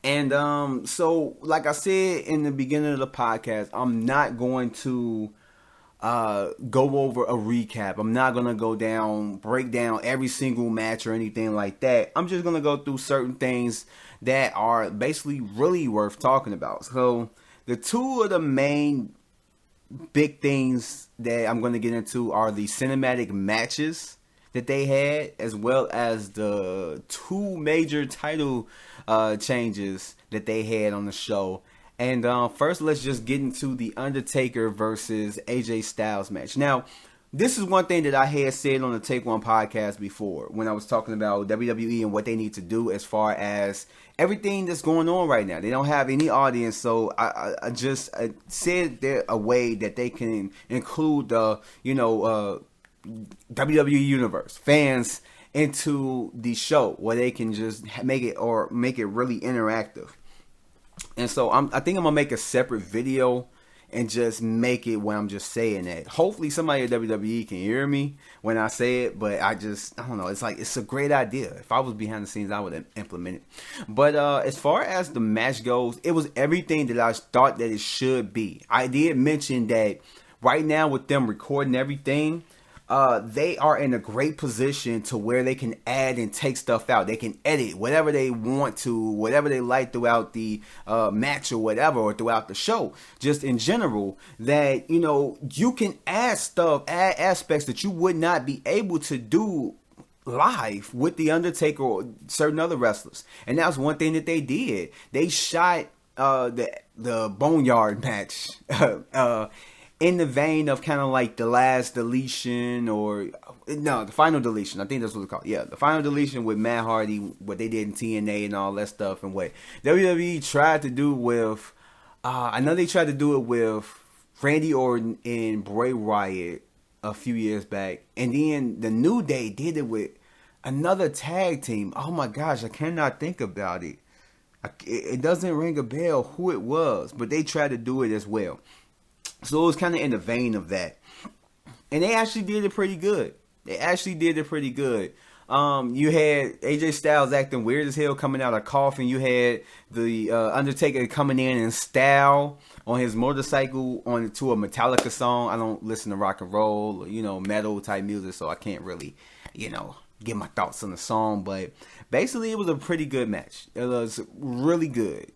And so like I said in the beginning of the podcast, I'm not going to go over a recap. I'm not gonna break down every single match or anything like that. I'm just gonna go through certain things that are basically really worth talking about. So the two of the main big things that I'm gonna get into are the cinematic matches that they had, as well as the two major title changes that they had on the show. And first, let's just get into the Undertaker versus AJ Styles match. Now, this is one thing that I had said on the Take One podcast before when I was talking about WWE and what they need to do as far as everything that's going on right now. They don't have any audience, so I just said there a way that they can include the WWE Universe fans into the show where they can just make it really interactive. And so I think I'm gonna make a separate video and just make it where I'm just saying that. Hopefully somebody at WWE can hear me when I say it, but I don't know. It's like, it's a great idea. If I was behind the scenes, I would implement it. But as far as the match goes, it was everything that I thought that it should be. I did mention that right now with them recording everything, they are in a great position to where they can add and take stuff out. They can edit whatever they want to, whatever they like throughout the match or whatever, or throughout the show. Just in general, that, you can add aspects that you would not be able to do live with The Undertaker or certain other wrestlers. And that was one thing that they did. They shot the Boneyard match in the vein of kind of like the last deletion, the final deletion. I think that's what it's called. Yeah, the final deletion with Matt Hardy, what they did in TNA and all that stuff, and what WWE tried to do with, I know they tried to do it with Randy Orton and Bray Wyatt a few years back. And then the New Day did it with another tag team. Oh my gosh, I cannot think about it. It doesn't ring a bell who it was, but they tried to do it as well. So it was kind of in the vein of that. And they actually did it pretty good. You had AJ Styles acting weird as hell coming out of coffin. You had the Undertaker coming in style on his motorcycle to a Metallica song. I don't listen to rock and roll or, metal type music, so I can't really, get my thoughts on the song. But basically, it was a pretty good match. It was really good.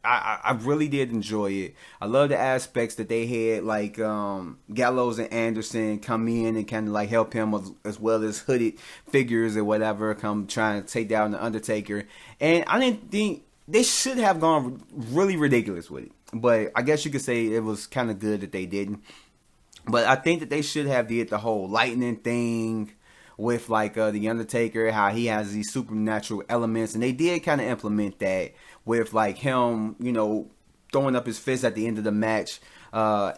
I really did enjoy it. I love the aspects that they had, like Gallows and Anderson come in and kind of like help him, as well as hooded figures or whatever come trying to take down the Undertaker. And I didn't think they should have gone really ridiculous with it, but I guess you could say it was kind of good that they didn't. But I think that they should have did the whole lightning thing with like the Undertaker, how he has these supernatural elements, and they did kind of implement that with like him, throwing up his fist at the end of the match, and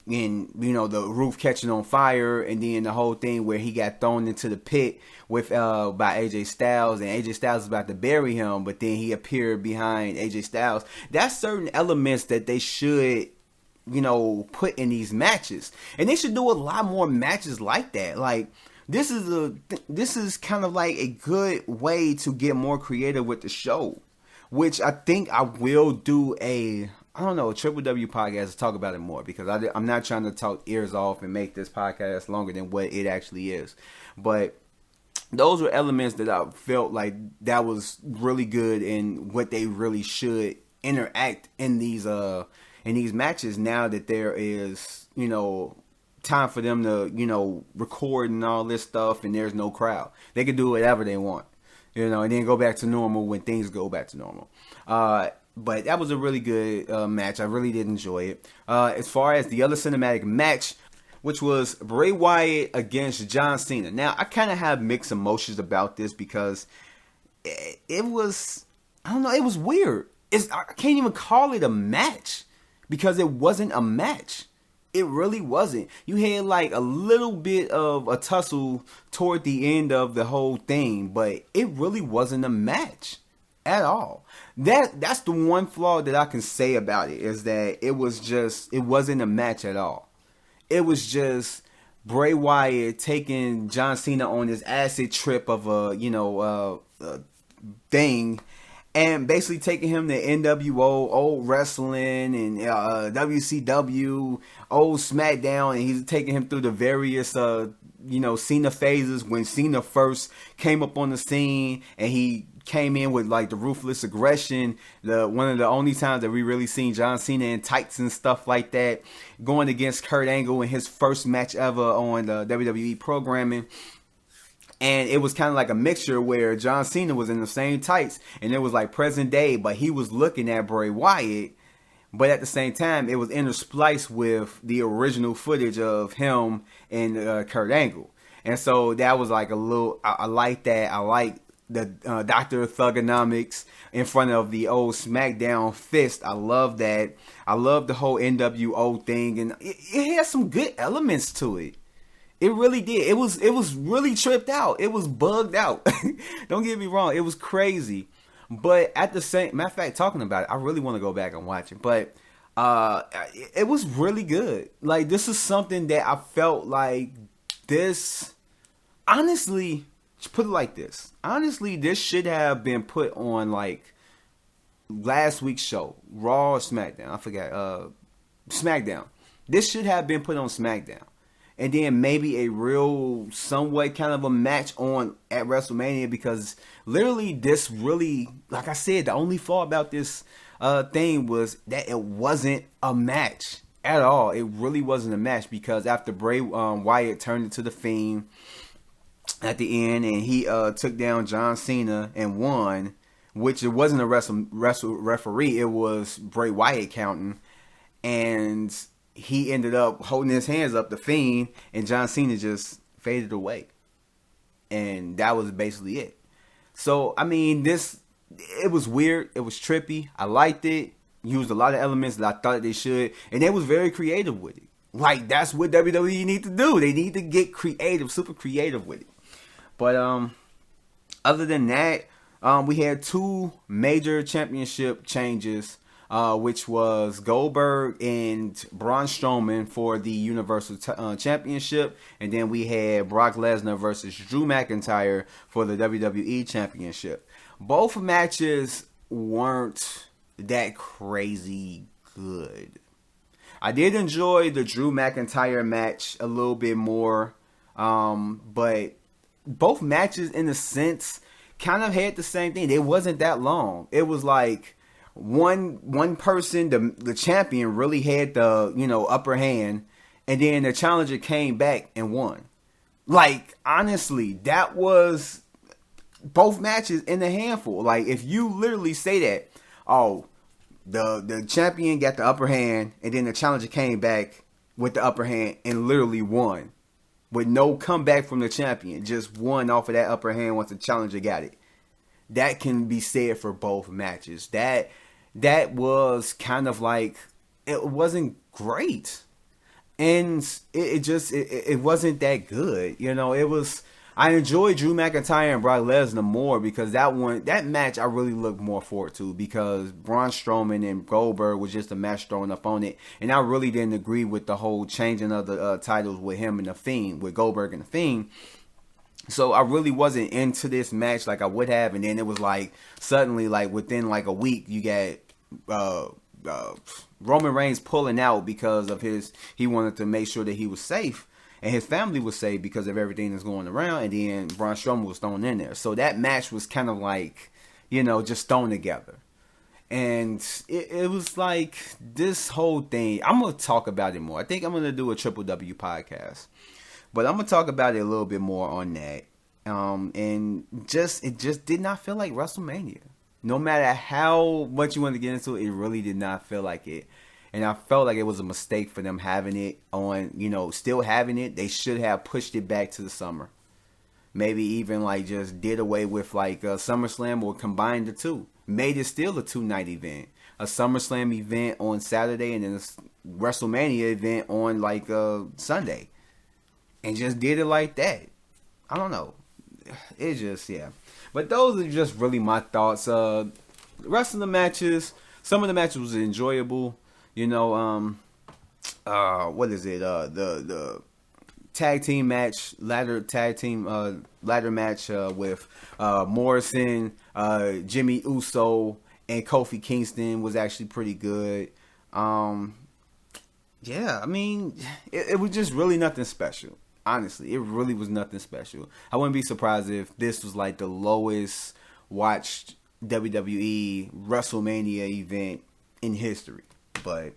the roof catching on fire, and then the whole thing where he got thrown into the pit with by AJ Styles, and AJ Styles is about to bury him, but then he appeared behind AJ Styles. That's certain elements that they should put in these matches, and they should do a lot more matches like that. Like, this is kind of like a good way to get more creative with the show, which I think I will do a Triple W podcast to talk about it more, because I'm not trying to talk ears off and make this podcast longer than what it actually is. But those were elements that I felt like that was really good, and what they really should interact in these matches, now that there is, time for them to, record and all this stuff, and there's no crowd. They can do whatever they want, and then go back to normal when things go back to normal. But that was a really good match. I really did enjoy it. As far as the other cinematic match, which was Bray Wyatt against John Cena. Now, I kind of have mixed emotions about this, because it was, it was weird. I can't even call it a match, because it wasn't a match. It really wasn't. You had like a little bit of a tussle toward the end of the whole thing, but it really wasn't a match at all. That's the one flaw that I can say about it, is that it wasn't a match at all. It was just Bray Wyatt taking John Cena on this acid trip of a thing, and basically taking him to NWO, old wrestling, and WCW, old SmackDown, and he's taking him through the various Cena phases when Cena first came up on the scene, and he came in with like the ruthless aggression, one of the only times that we really seen John Cena in tights and stuff like that, going against Kurt Angle in his first match ever on the WWE programming. And it was kind of like a mixture where John Cena was in the same tights, and it was like present day, but he was looking at Bray Wyatt. But at the same time, it was interspliced with the original footage of him and Kurt Angle. And so that was like a little, I like that. I like the Dr. Thugonomics in front of the old SmackDown fist. I love that. I love the whole NWO thing, and it has some good elements to it. It really did. It was really tripped out. It was bugged out. Don't get me wrong. It was crazy. But at the same matter of fact, talking about it, I really want to go back and watch it. But it was really good. Like, this is something that I felt like this, honestly, put it like this. Honestly, this should have been put on like last week's show, Raw or SmackDown. I forgot. SmackDown. This should have been put on SmackDown. And then maybe a real, somewhat kind of a match at WrestleMania, because literally this really, like I said, the only flaw about this thing was that it wasn't a match at all. It really wasn't a match, because after Bray Wyatt turned into the Fiend at the end, and he took down John Cena and won, which it wasn't a referee, it was Bray Wyatt counting, and he ended up holding his hands up, the Fiend, and John Cena just faded away. And that was basically it. So, I mean, it was weird. It was trippy. I liked it. Used a lot of elements that I thought they should. And they was very creative with it. Like, that's what WWE need to do. They need to get creative, super creative with it. But, other than that, we had 2 major championship changes, which was Goldberg and Braun Strowman for the Universal Championship. And then we had Brock Lesnar versus Drew McIntyre for the WWE Championship. Both matches weren't that crazy good. I did enjoy the Drew McIntyre match a little bit more. But both matches, in a sense, kind of had the same thing. It wasn't that long. It was like one person, the champion, really had the upper hand, and then the challenger came back and won. Like, honestly, that was both matches in a handful. Like, if you literally say that, oh, the champion got the upper hand, and then the challenger came back with the upper hand and literally won, with no comeback from the champion, just won off of that upper hand once the challenger got it. That can be said for both matches. That was kind of like, it wasn't great, and it wasn't that good. It was. I enjoyed Drew McIntyre and Brock Lesnar more, because that match I really looked more forward to, because Braun Strowman and Goldberg was just a match throwing up on it, and I really didn't agree with the whole changing of the titles with him and the Fiend, with Goldberg and the Fiend. So I really wasn't into this match like I would have, and then it was like suddenly, like within like a week, you got Roman Reigns pulling out because of he wanted to make sure that he was safe and his family was safe because of everything that's going around, and then Braun Strowman was thrown in there. So that match was kind of like, just thrown together. And it was like this whole thing. I'm going to talk about it more. I think I'm going to do a Triple W podcast. But I'm going to talk about it a little bit more on that. And it just did not feel like WrestleMania. No matter how much you want to get into it, it really did not feel like it. And I felt like it was a mistake for them having it on, still having it. They should have pushed it back to the summer. Maybe even like just did away with like SummerSlam, or combined the two. Made it still a 2-night event. A SummerSlam event on Saturday, and then a WrestleMania event on like Sunday. And just did it like that. I don't know. It just, yeah. But those are just really my thoughts. The rest of the matches, some of the matches was enjoyable. What is it? The tag team match, ladder match with Morrison, Jimmy Uso, and Kofi Kingston was actually pretty good. Yeah, I mean, it was just really nothing special. Honestly, it really was nothing special. I wouldn't be surprised if this was like the lowest watched WWE WrestleMania event in history. But